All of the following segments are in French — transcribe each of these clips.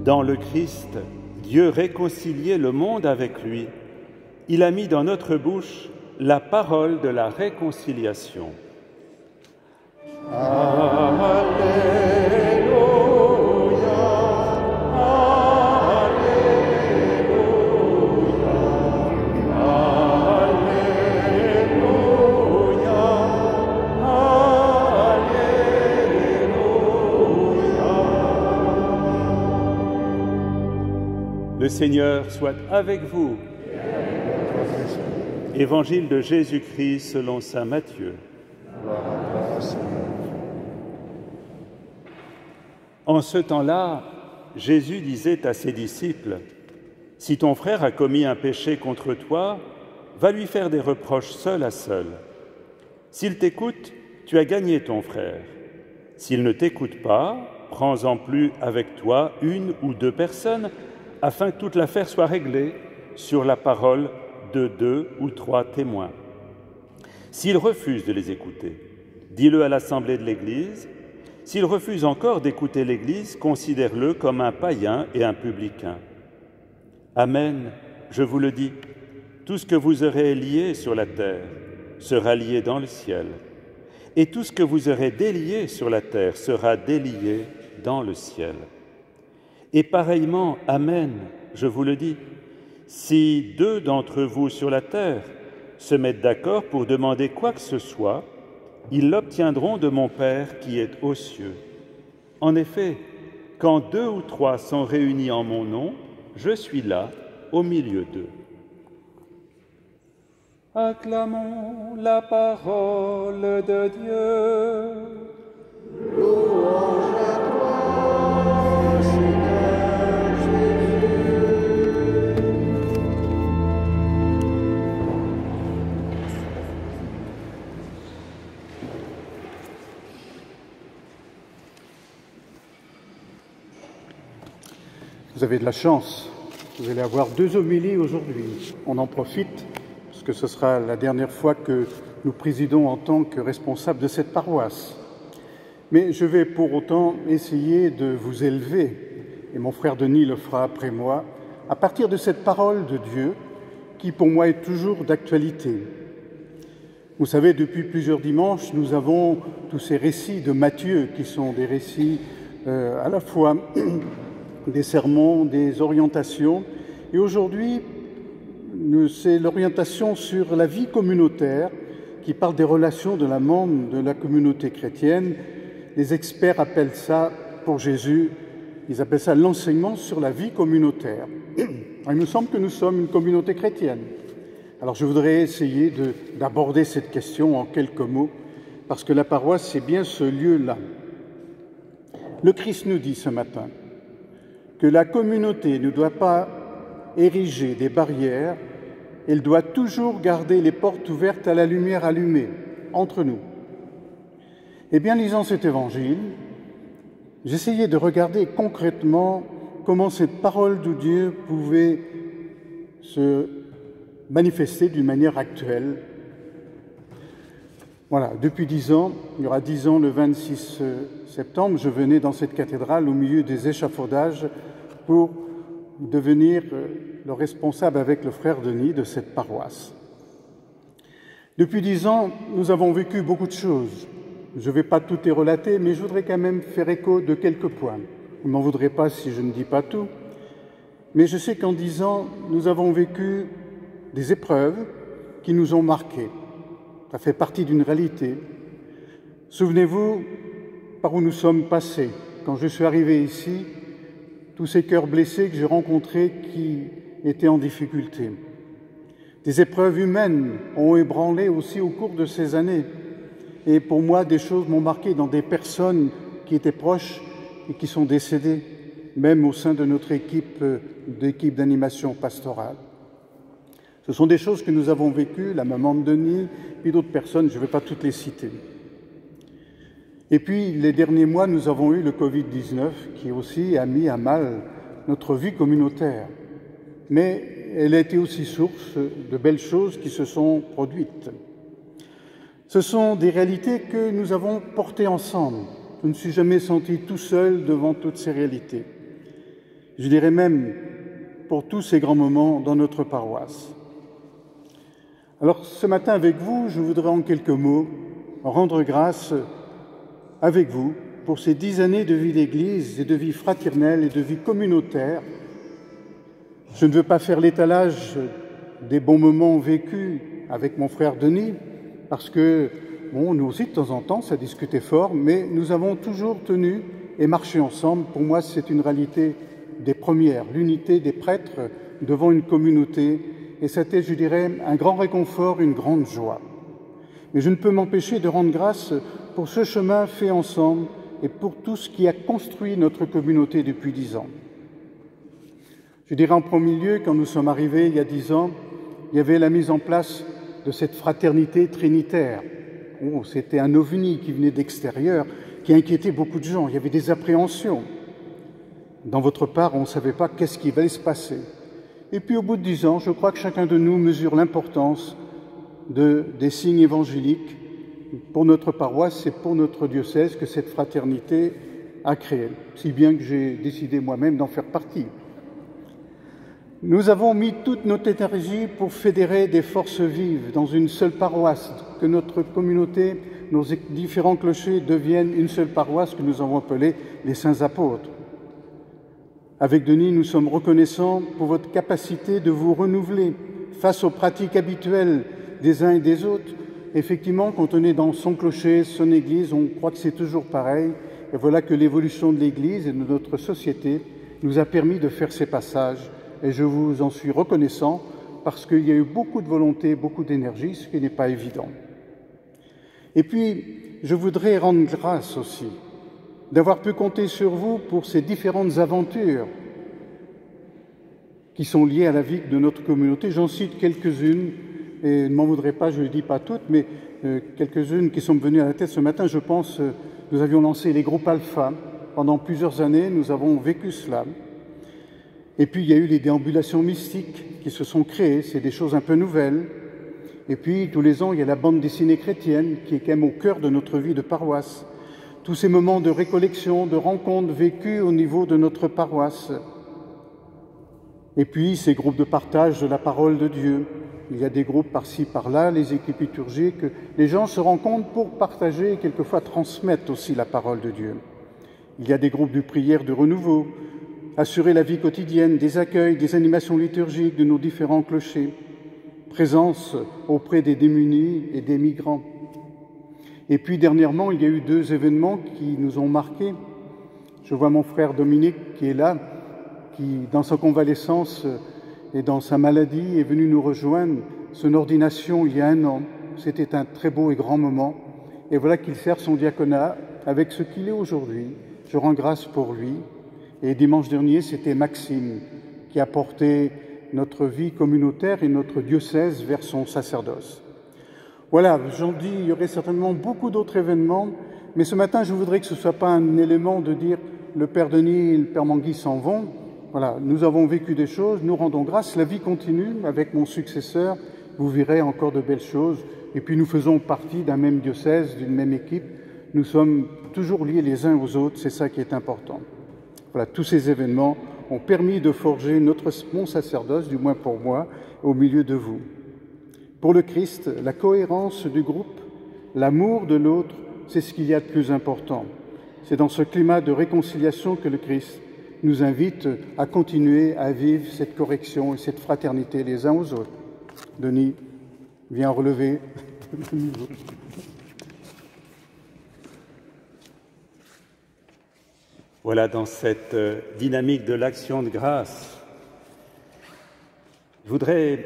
Dans le Christ, Dieu réconciliait le monde avec lui. Il a mis dans notre bouche la parole de la réconciliation. Le Seigneur soit avec vous. Évangile de Jésus-Christ selon saint Matthieu. En ce temps-là, Jésus disait à ses disciples : « Si ton frère a commis un péché contre toi, va lui faire des reproches seul à seul. S'il t'écoute, tu as gagné ton frère. S'il ne t'écoute pas, prends-en plus avec toi une ou deux personnes, afin que toute l'affaire soit réglée sur la parole de 2 ou 3 témoins. S'il refuse de les écouter, dis-le à l'assemblée de l'Église. S'il refuse encore d'écouter l'Église, considère-le comme un païen et un publicain. Amen, je vous le dis, tout ce que vous aurez lié sur la terre sera lié dans le ciel, et tout ce que vous aurez délié sur la terre sera délié dans le ciel. Et pareillement, Amen, je vous le dis, si 2 d'entre vous sur la terre se mettent d'accord pour demander quoi que ce soit, ils l'obtiendront de mon Père qui est aux cieux. En effet, quand 2 ou 3 sont réunis en mon nom, je suis là, au milieu d'eux. » Acclamons la parole de Dieu. Louange à toi, Seigneur Jésus. Vous avez de la chance, vous allez avoir 2 homélies aujourd'hui. On en profite, parce que ce sera la dernière fois que nous présidons en tant que responsables de cette paroisse. Mais je vais pour autant essayer de vous élever, et mon frère Denis le fera après moi, à partir de cette parole de Dieu qui pour moi est toujours d'actualité. Vous savez, depuis plusieurs dimanches, nous avons tous ces récits de Matthieu qui sont des récits à la fois des sermons, des orientations. Et aujourd'hui, c'est l'orientation sur la vie communautaire qui parle des relations de la membre de la communauté chrétienne. Les experts appellent ça, pour Jésus, ils appellent ça l'enseignement sur la vie communautaire. Il me semble que nous sommes une communauté chrétienne. Alors je voudrais essayer d'aborder cette question en quelques mots, parce que la paroisse, c'est bien ce lieu-là. Le Christ nous dit ce matin que la communauté ne doit pas ériger des barrières, elle doit toujours garder les portes ouvertes à la lumière allumée, entre nous. Eh bien, lisant cet évangile, j'essayais de regarder concrètement comment cette parole de Dieu pouvait se manifester d'une manière actuelle. Voilà, depuis 10 ans, il y aura 10 ans le 26 septembre, je venais dans cette cathédrale au milieu des échafaudages pour devenir le responsable avec le frère Denis de cette paroisse. Depuis 10 ans, nous avons vécu beaucoup de choses. Je ne vais pas tout y relater, mais je voudrais quand même faire écho de quelques points. Vous ne m'en voudrez pas si je ne dis pas tout. Mais je sais qu'en 10 ans, nous avons vécu des épreuves qui nous ont marqués. Ça fait partie d'une réalité. Souvenez-vous par où nous sommes passés. Quand je suis arrivé ici, tous ces cœurs blessés que j'ai rencontrés qui étaient en difficulté. Des épreuves humaines ont ébranlé aussi au cours de ces années. Et pour moi, des choses m'ont marqué dans des personnes qui étaient proches et qui sont décédées, même au sein de notre équipe d'animation pastorale. Ce sont des choses que nous avons vécues, la maman de Denis, puis d'autres personnes, je ne vais pas toutes les citer. Et puis, les derniers mois, nous avons eu le Covid-19 qui aussi a mis à mal notre vie communautaire. Mais elle a été aussi source de belles choses qui se sont produites. Ce sont des réalités que nous avons portées ensemble. Je ne me suis jamais senti tout seul devant toutes ces réalités. Je dirais même pour tous ces grands moments dans notre paroisse. Alors ce matin avec vous, je voudrais en quelques mots rendre grâce avec vous pour ces 10 années de vie d'Église et de vie fraternelle et de vie communautaire. Je ne veux pas faire l'étalage des bons moments vécus avec mon frère Denis, parce que, nous aussi de temps en temps, ça discutait fort, mais nous avons toujours tenu et marché ensemble. Pour moi, c'est une réalité des premières, l'unité des prêtres devant une communauté, et c'était, je dirais, un grand réconfort, une grande joie. Mais je ne peux m'empêcher de rendre grâce pour ce chemin fait ensemble et pour tout ce qui a construit notre communauté depuis 10 ans. Je dirais en premier lieu, quand nous sommes arrivés il y a 10 ans, il y avait la mise en place de cette fraternité trinitaire. C'était un ovni qui venait d'extérieur, qui inquiétait beaucoup de gens. Il y avait des appréhensions. Dans votre part, on ne savait pas qu'est-ce qui allait se passer. Et puis au bout de 10 ans, je crois que chacun de nous mesure l'importance des signes évangéliques pour notre paroisse et pour notre diocèse que cette fraternité a créé, si bien que j'ai décidé moi-même d'en faire partie. Nous avons mis toute notre énergie pour fédérer des forces vives dans une seule paroisse, que notre communauté, nos différents clochers deviennent une seule paroisse que nous avons appelée les Saints Apôtres. Avec Denis, nous sommes reconnaissants pour votre capacité de vous renouveler face aux pratiques habituelles des uns et des autres. Effectivement, quand on est dans son clocher, son église, on croit que c'est toujours pareil. Et voilà que l'évolution de l'église et de notre société nous a permis de faire ces passages. Et je vous en suis reconnaissant parce qu'il y a eu beaucoup de volonté, beaucoup d'énergie, ce qui n'est pas évident. Et puis, je voudrais rendre grâce aussi d'avoir pu compter sur vous pour ces différentes aventures qui sont liées à la vie de notre communauté. J'en cite quelques-unes, et ne m'en voudrez pas, je ne les dis pas toutes, mais quelques-unes qui sont venues à la tête ce matin. Je pense, nous avions lancé les groupes Alpha. Pendant plusieurs années, nous avons vécu cela. Et puis, il y a eu les déambulations mystiques qui se sont créées. C'est des choses un peu nouvelles. Et puis, tous les ans, il y a la bande dessinée chrétienne qui est quand même au cœur de notre vie de paroisse. Tous ces moments de récollection, de rencontres vécues au niveau de notre paroisse. Et puis, ces groupes de partage de la parole de Dieu. Il y a des groupes par-ci, par-là, les équipes liturgiques. Les gens se rencontrent pour partager et quelquefois transmettre aussi la parole de Dieu. Il y a des groupes de prière de renouveau, assurer la vie quotidienne, des accueils, des animations liturgiques de nos différents clochers, présence auprès des démunis et des migrants. Et puis dernièrement, il y a eu 2 événements qui nous ont marqués. Je vois mon frère Dominique qui est là, qui dans sa convalescence et dans sa maladie est venu nous rejoindre, son ordination il y a 1 an. C'était un très beau et grand moment. Et voilà qu'il sert son diaconat avec ce qu'il est aujourd'hui. Je rends grâce pour lui. Et dimanche dernier, c'était Maxime qui a porté notre vie communautaire et notre diocèse vers son sacerdoce. Voilà, j'en dis, il y aurait certainement beaucoup d'autres événements, mais ce matin, je voudrais que ce ne soit pas un élément de dire le Père Denis et le Père Mangui s'en vont. Voilà, nous avons vécu des choses, nous rendons grâce, la vie continue avec mon successeur, vous verrez encore de belles choses, et puis nous faisons partie d'un même diocèse, d'une même équipe, nous sommes toujours liés les uns aux autres, c'est ça qui est important. Voilà, tous ces événements ont permis de forger mon sacerdoce, du moins pour moi, au milieu de vous. Pour le Christ, la cohérence du groupe, l'amour de l'autre, c'est ce qu'il y a de plus important. C'est dans ce climat de réconciliation que le Christ nous invite à continuer à vivre cette correction et cette fraternité les uns aux autres. Denis, viens relever le niveau. Voilà, dans cette dynamique de l'action de grâce, je voudrais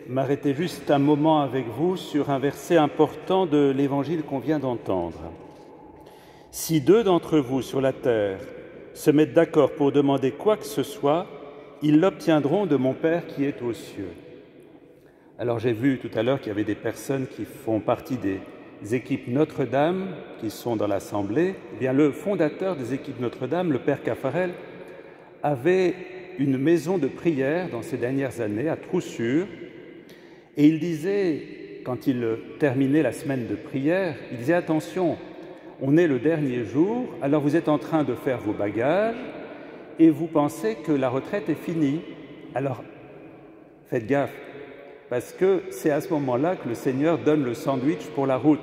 m'arrêter juste un moment avec vous sur un verset important de l'Évangile qu'on vient d'entendre. « Si 2 d'entre vous sur la terre se mettent d'accord pour demander quoi que ce soit, ils l'obtiendront de mon Père qui est aux cieux. » Alors j'ai vu tout à l'heure qu'il y avait des personnes qui font partie des équipes Notre-Dame, qui sont dans l'Assemblée. Eh bien, le fondateur des équipes Notre-Dame, le Père Caffarel, avait une maison de prière dans ces dernières années à Troussure, et il disait, quand il terminait la semaine de prière, il disait « Attention, on est le dernier jour, alors vous êtes en train de faire vos bagages et vous pensez que la retraite est finie. Alors, faites gaffe, parce que c'est à ce moment-là que le Seigneur donne le sandwich pour la route.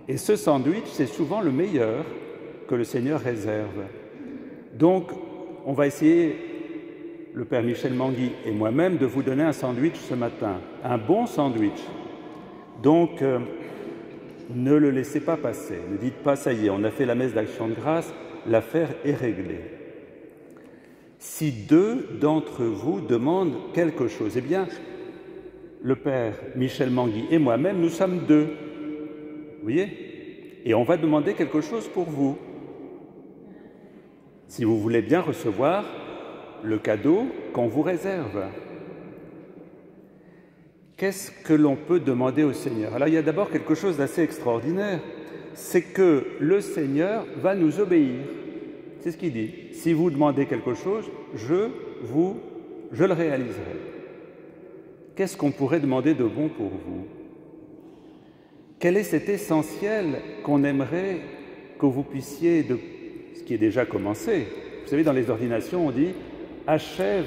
Et ce sandwich, c'est souvent le meilleur que le Seigneur réserve. Donc, on va essayer, le Père Michel Manguy et moi-même, de vous donner un sandwich ce matin, un bon sandwich. Donc, ne le laissez pas passer, ne dites pas « ça y est, on a fait la messe d'action de grâce, l'affaire est réglée ». Si deux d'entre vous demandent quelque chose, eh bien, le Père Michel Manguy et moi-même, nous sommes deux, vous voyez, et on va demander quelque chose pour vous. Si vous voulez bien recevoir le cadeau qu'on vous réserve. Qu'est-ce que l'on peut demander au Seigneur? Alors, il y a d'abord quelque chose d'assez extraordinaire, c'est que le Seigneur va nous obéir. C'est ce qu'il dit. Si vous demandez quelque chose, je le réaliserai. Qu'est-ce qu'on pourrait demander de bon pour vous? Quel est cet essentiel qu'on aimerait que vous puissiez, de ce qui est déjà commencé? Vous savez, dans les ordinations, on dit « achève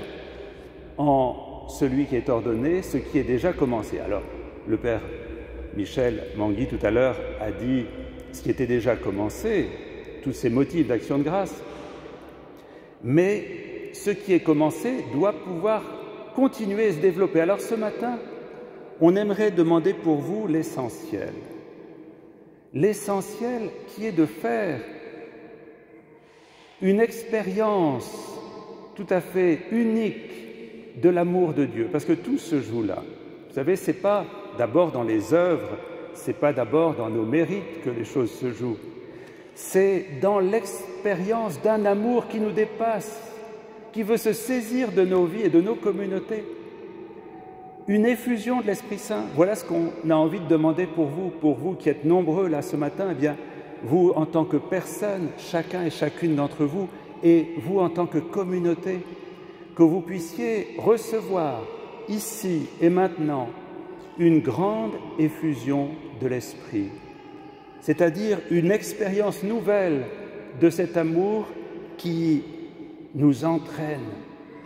en celui qui est ordonné ce qui est déjà commencé ». Alors, le Père Michel Manguy, tout à l'heure, a dit ce qui était déjà commencé, tous ces motifs d'action de grâce. Mais ce qui est commencé doit pouvoir continuer et se développer. Alors ce matin, on aimerait demander pour vous l'essentiel. L'essentiel qui est de faire une expérience tout à fait unique de l'amour de Dieu. Parce que tout se joue là. Vous savez, ce n'est pas d'abord dans les œuvres, ce n'est pas d'abord dans nos mérites que les choses se jouent. C'est dans l'expérience d'un amour qui nous dépasse, qui veut se saisir de nos vies et de nos communautés. Une effusion de l'Esprit Saint. Voilà ce qu'on a envie de demander pour vous qui êtes nombreux là ce matin. Eh bien, vous en tant que personne, chacun et chacune d'entre vous, et vous en tant que communauté, que vous puissiez recevoir ici et maintenant une grande effusion de l'Esprit. C'est-à-dire une expérience nouvelle de cet amour qui nous entraîne.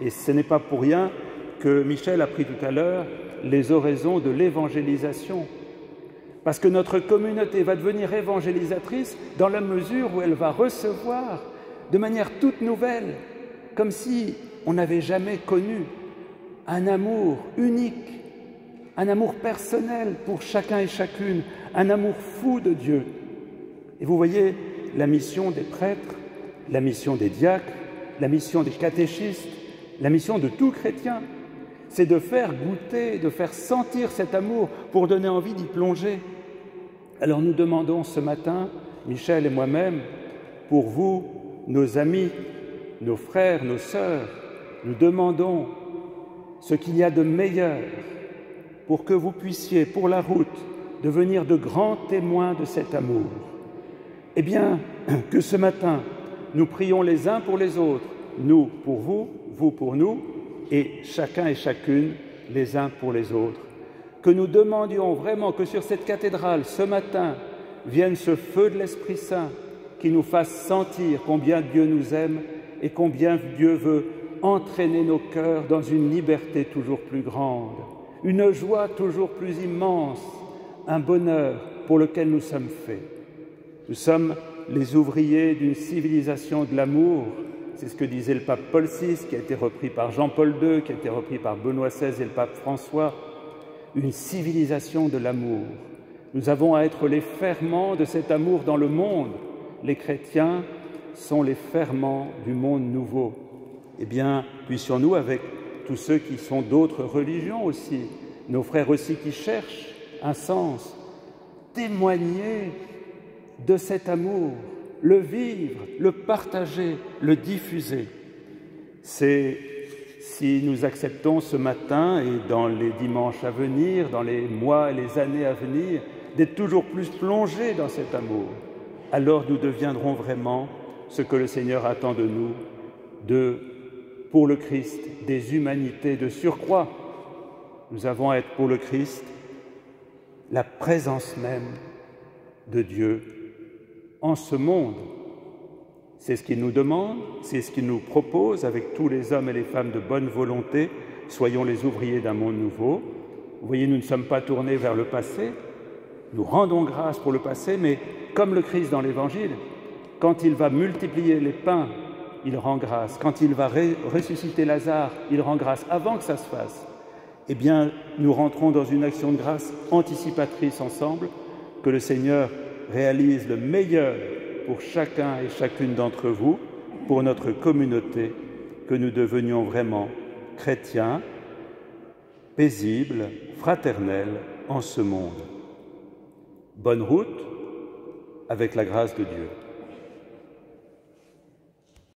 Et ce n'est pas pour rien que Michel a pris tout à l'heure les oraisons de l'évangélisation. Parce que notre communauté va devenir évangélisatrice dans la mesure où elle va recevoir de manière toute nouvelle, comme si on n'avait jamais connu un amour unique, un amour personnel pour chacun et chacune, un amour fou de Dieu. Et vous voyez, la mission des prêtres, la mission des diacres, la mission des catéchistes, la mission de tout chrétien, c'est de faire goûter, de faire sentir cet amour pour donner envie d'y plonger. Alors nous demandons ce matin, Michel et moi-même, pour vous, nos amis, nos frères, nos sœurs, nous demandons ce qu'il y a de meilleur pour que vous puissiez, pour la route, devenir de grands témoins de cet amour. Eh bien, que ce matin, nous prions les uns pour les autres, nous pour vous, vous pour nous, et chacun et chacune les uns pour les autres. Que nous demandions vraiment que sur cette cathédrale, ce matin, vienne ce feu de l'Esprit Saint qui nous fasse sentir combien Dieu nous aime et combien Dieu veut entraîner nos cœurs dans une liberté toujours plus grande, une joie toujours plus immense, un bonheur pour lequel nous sommes faits. Nous sommes les ouvriers d'une civilisation de l'amour. C'est ce que disait le pape Paul VI, qui a été repris par Jean-Paul II, qui a été repris par Benoît XVI et le pape François. Une civilisation de l'amour. Nous avons à être les ferments de cet amour dans le monde. Les chrétiens sont les ferments du monde nouveau. Eh bien, puissions-nous, avec tous ceux qui sont d'autres religions aussi, nos frères aussi qui cherchent un sens, témoigner de cet amour, le vivre, le partager, le diffuser. C'est si nous acceptons ce matin et dans les dimanches à venir, dans les mois et les années à venir, d'être toujours plus plongés dans cet amour, alors nous deviendrons vraiment ce que le Seigneur attend de nous, de pour le Christ des humanités de surcroît. Nous avons à être pour le Christ la présence même de Dieu en ce monde. C'est ce qu'il nous demande, c'est ce qu'il nous propose avec tous les hommes et les femmes de bonne volonté. Soyons les ouvriers d'un monde nouveau. Vous voyez, nous ne sommes pas tournés vers le passé. Nous rendons grâce pour le passé, mais comme le Christ dans l'Évangile, quand il va multiplier les pains, il rend grâce. Quand il va ressusciter Lazare, il rend grâce avant que ça se fasse. Eh bien, nous rentrons dans une action de grâce anticipatrice ensemble, que le Seigneur réalise le meilleur pour chacun et chacune d'entre vous, pour notre communauté, que nous devenions vraiment chrétiens, paisibles, fraternels en ce monde. Bonne route avec la grâce de Dieu.